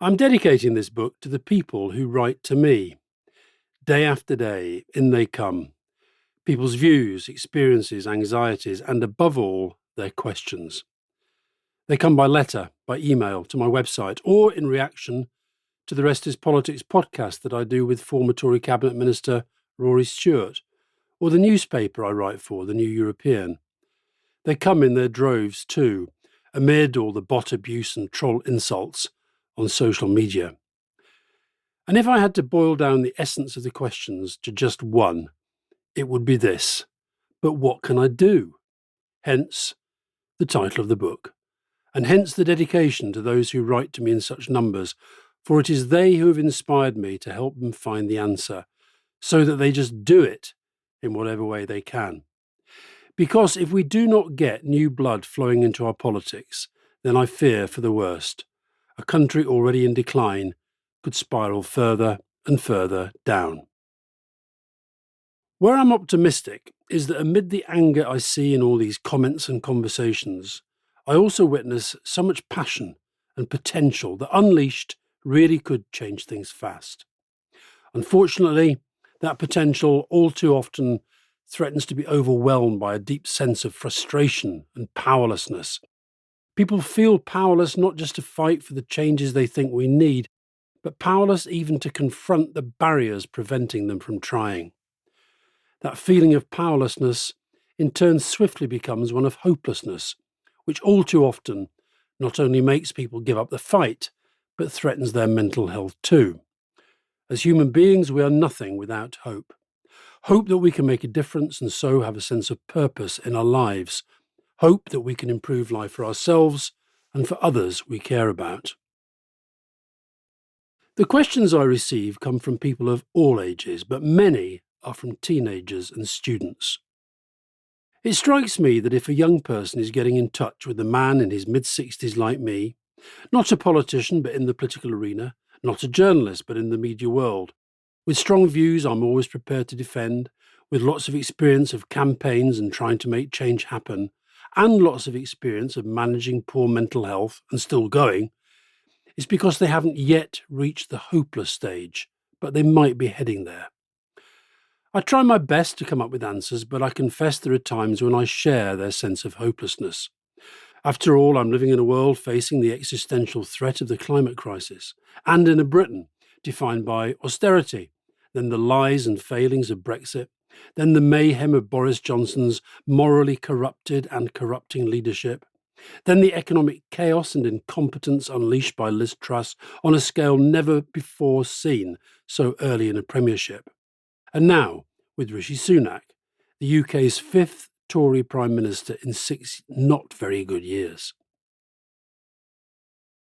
I'm dedicating this book to the people who write to me. Day after day, in they come. People's views, experiences, anxieties, and above all, their questions. They come by letter, by email, to my website, or in reaction to the Rest is Politics podcast that I do with former Tory Cabinet Minister Rory Stewart, or the newspaper I write for, The New European. They come in their droves too, amid all the bot abuse and troll insults on social media. And if I had to boil down the essence of the questions to just one, it would be this: but what can I do? Hence the title of the book, and hence the dedication to those who write to me in such numbers, for it is they who have inspired me to help them find the answer, so that they just do it in whatever way they can. Because if we do not get new blood flowing into our politics, then I fear for the worst. A country already in decline could spiral further and further down. Where I'm optimistic is that amid the anger I see in all these comments and conversations, I also witness so much passion and potential that unleashed really could change things fast. Unfortunately, that potential all too often threatens to be overwhelmed by a deep sense of frustration and powerlessness. People feel powerless not just to fight for the changes they think we need, but powerless even to confront the barriers preventing them from trying. That feeling of powerlessness in turn swiftly becomes one of hopelessness, which all too often not only makes people give up the fight, but threatens their mental health too. As human beings, we are nothing without hope. Hope that we can make a difference and so have a sense of purpose in our lives. Hope that we can improve life for ourselves and for others we care about. The questions I receive come from people of all ages, but many are from teenagers and students. It strikes me that if a young person is getting in touch with a man in his mid-60s like me, not a politician but in the political arena, not a journalist but in the media world, with strong views I'm always prepared to defend, with lots of experience of campaigns and trying to make change happen, and lots of experience of managing poor mental health and still going, it's because they haven't yet reached the hopeless stage, but they might be heading there. I try my best to come up with answers, but I confess there are times when I share their sense of hopelessness. After all, I'm living in a world facing the existential threat of the climate crisis, and in a Britain defined by austerity, then the lies and failings of Brexit, then the mayhem of Boris Johnson's morally corrupted and corrupting leadership, then the economic chaos and incompetence unleashed by Liz Truss on a scale never before seen so early in a premiership. And now, with Rishi Sunak, the UK's fifth Tory Prime Minister in 6 not very good years.